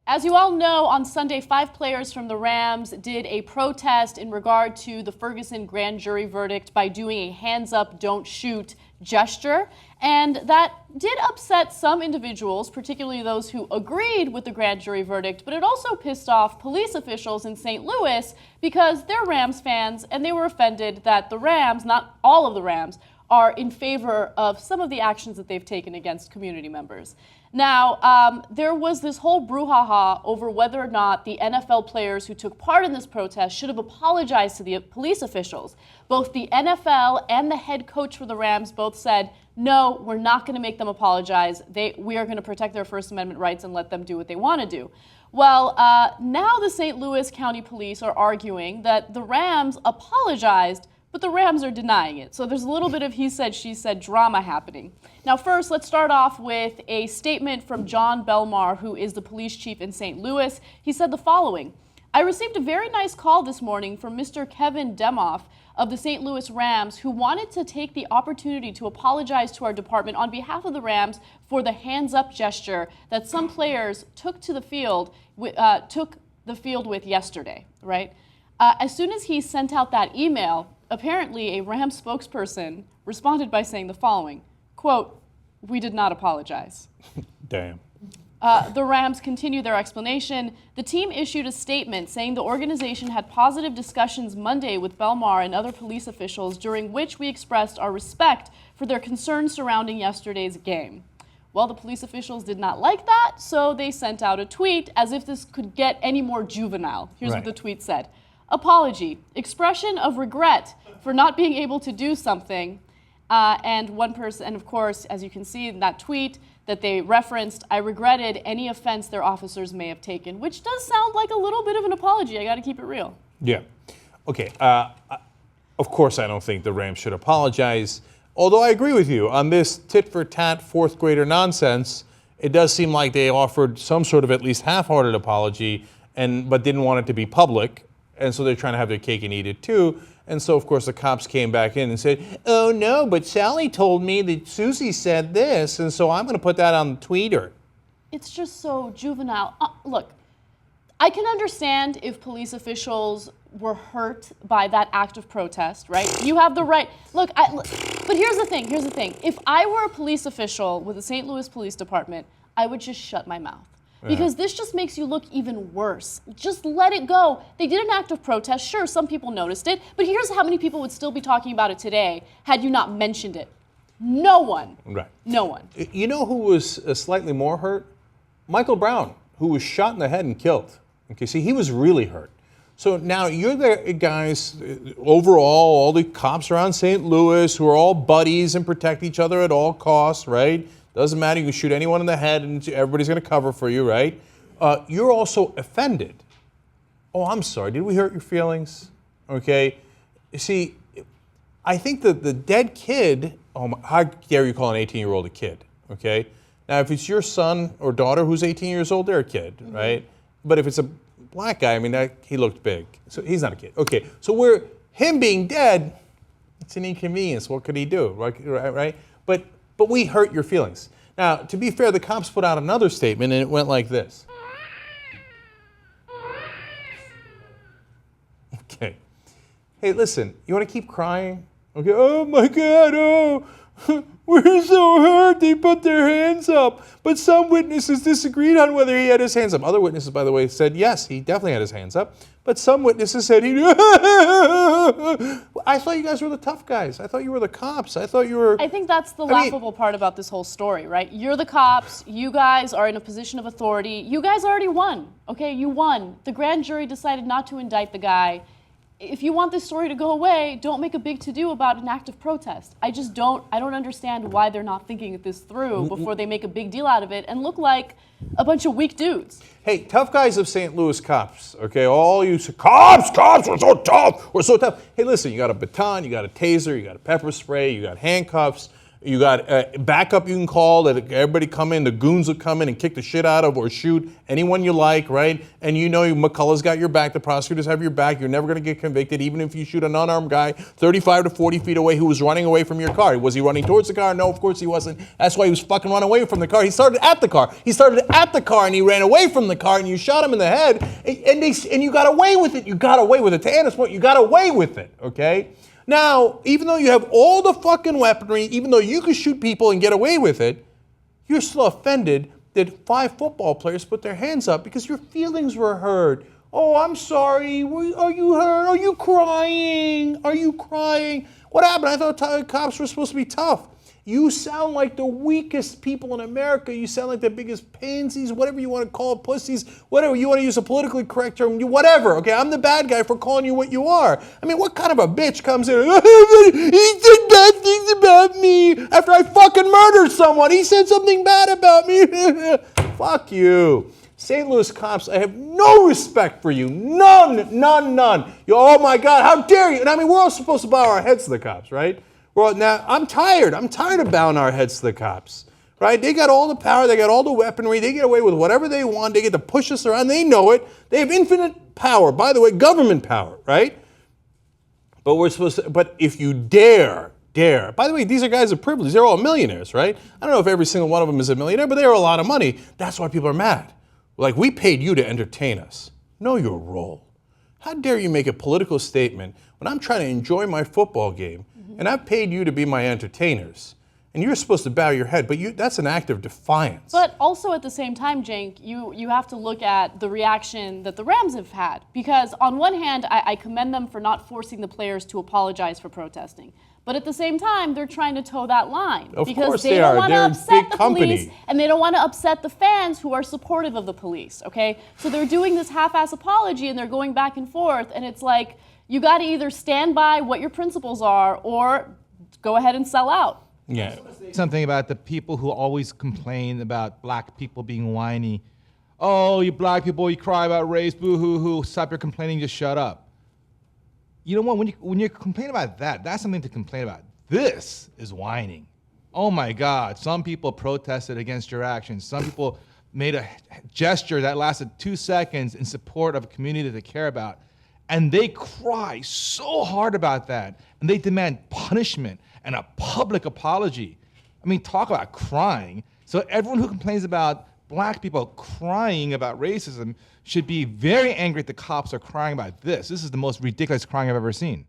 As you all know, on Sunday, 5 players from the Rams did a protest in regard to the Ferguson grand jury verdict by doing a hands up, don't shoot gesture. And that did upset some individuals, particularly those who agreed with the grand jury verdict, but it also pissed off police officials in St. Louis because they're Rams fans and they were offended that the Rams, not all of the Rams, are in favor of some of the actions that they've taken against community members. Now, there was this whole brouhaha over whether or not the NFL players who took part in this protest should have apologized to the police officials. Both the NFL and the head coach for the Rams both said, no, we're not going to make them apologize. We are going to protect their First Amendment rights and let them do what they want to do. Well, now the St. Louis County Police are arguing that the Rams apologized, but the Rams are denying it. So there's a little bit of he said, she said drama happening. Now first, let's start off with a statement from John Belmar, who is the police chief in St. Louis. He said the following: I received a very nice call this morning from Mr. Kevin Demoff of the St. Louis Rams, who wanted to take the opportunity to apologize to our department on behalf of the Rams for the hands-up gesture that some players took the field with yesterday, right? As soon as he sent out that email, apparently a Rams spokesperson responded by saying the following, quote, "We did not apologize." Damn. The Rams continue their explanation. The team issued a statement saying the organization had positive discussions Monday with Belmar and other police officials, during which we expressed our respect for their concerns surrounding yesterday's game. Well, the police officials did not like that, so they sent out a tweet as if this could get any more juvenile. Here's what the tweet said. Apology, expression of regret for not being able to do something. And one person, and of course, as you can see in that tweet that they referenced, I regretted any offense their officers may have taken, which does sound like a little bit of an apology. I got to keep it real. Yeah. Okay. Of course, I don't think the Rams should apologize. Although I agree with you on this tit-for-tat fourth grader nonsense, it does seem like they offered some sort of at least half-hearted apology, but didn't want it to be public. And so they're trying to have their cake and eat it too. And so, of course, the cops came back in and said, oh, no, but Sally told me that Susie said this, and so I'm going to put that on Twitter. It's just so juvenile. Look, I can understand if police officials were hurt by that act of protest, right? You have the right. Look, but here's the thing. If I were a police official with the St. Louis Police Department, I would just shut my mouth. Because this just makes you look even worse. Just let it go. They did an act of protest. Sure, some people noticed it, but here's how many people would still be talking about it today had you not mentioned it. No one. Right. No one. You know who was slightly more hurt? Michael Brown, who was shot in the head and killed. Okay, see, he was really hurt. So now you're the guys, overall, all the cops around St. Louis who are all buddies and protect each other at all costs, right? Doesn't matter, you can shoot anyone in the head and everybody's going to cover for you, right? You're also offended. Oh, I'm sorry, did we hurt your feelings? Okay, you see, I think that the dead kid, how dare you call an 18-year-old a kid, okay? Now, if it's your son or daughter who's 18 years old, they're a kid, right? But if it's a black guy, I mean, he looked big, so he's not a kid. Okay, so him being dead, it's an inconvenience. What could he do, right? But we hurt your feelings. Now, to be fair, the cops put out another statement, and it went like this. Okay. Hey, listen, you want to keep crying? Okay, oh my God, oh, we're so hurt, they put their hands up. But some witnesses disagreed on whether he had his hands up. Other witnesses, by the way, said yes, he definitely had his hands up. But some witnesses said he I thought you guys were the tough guys. I thought you were the cops. I thought you were... I think that's the laughable part about this whole story, right? You're the cops. You guys are in a position of authority. You guys already won, okay? You won. The grand jury decided not to indict the guy. If you want this story to go away, don't make a big to-do about an act of protest. I don't understand why they're not thinking this through before they make a big deal out of it and look like a bunch of weak dudes. Hey, tough guys of St. Louis cops, okay? All you cops, we're so tough, we're so tough. Hey, listen, you got a baton, you got a taser, you got a pepper spray, you got handcuffs. You got backup you can call that everybody come in, the goons will come in and kick the shit out of or shoot anyone you like, right? And you know McCullough's got your back, the prosecutors have your back, you're never going to get convicted even if you shoot an unarmed guy 35 to 40 feet away who was running away from your car. Was he running towards the car? No, of course he wasn't. That's why he was fucking running away from the car. He started at the car. He started at the car and he ran away from the car and you shot him in the head and you got away with it. You got away with it. To Anna's point, you got away with it, okay? Now, even though you have all the fucking weaponry, even though you can shoot people and get away with it, you're still offended that 5 football players put their hands up because your feelings were hurt. Oh, I'm sorry. Are you hurt? Are you crying? Are you crying? What happened? I thought cops were supposed to be tough. You sound like the weakest people in America. You sound like the biggest pansies, whatever you want to call it, pussies, whatever. You want to use a politically correct term, whatever. Okay, I'm the bad guy for calling you what you are. I mean, what kind of a bitch comes in, he said bad things about me after I fucking murdered someone. He said something bad about me. Fuck you. St. Louis cops, I have no respect for you. None, none, none. Oh my God, how dare you? And I mean, we're all supposed to bow our heads to the cops, right? Well, now, I'm tired of bowing our heads to the cops, right? They got all the power, they got all the weaponry, they get away with whatever they want, they get to push us around, they know it. They have infinite power, by the way, government power, right? But but if you dare, by the way, these are guys of privilege, they're all millionaires, right? I don't know if every single one of them is a millionaire, but they are a lot of money. That's why people are mad. Like, we paid you to entertain us. Know your role. How dare you make a political statement when I'm trying to enjoy my football game and I've paid you to be my entertainers, and you're supposed to bow your head, but that's an act of defiance. But also at the same time, Cenk, you have to look at the reaction that the Rams have had. Because on one hand, I commend them for not forcing the players to apologize for protesting. But at the same time, they're trying to toe that line. Of because course they don't want to They're a upset big the company. police, and they don't want to upset the fans who are supportive of the police, okay? So they're doing this half-ass apology, and they're going back and forth, and it's like, you got to either stand by what your principles are or go ahead and sell out. Yeah. Something about the people who always complain about black people being whiny. Oh, you black people, you cry about race, boo-hoo-hoo, stop your complaining, just shut up. You know what, when you complain about that, that's something to complain about. This is whining. Oh my God, some people protested against your actions. Some people made a gesture that lasted 2 seconds in support of a community that they care about. And they cry so hard about that, and they demand punishment and a public apology. I mean, talk about crying. So everyone who complains about black people crying about racism should be very angry that the cops are crying about this. This is the most ridiculous crying I've ever seen.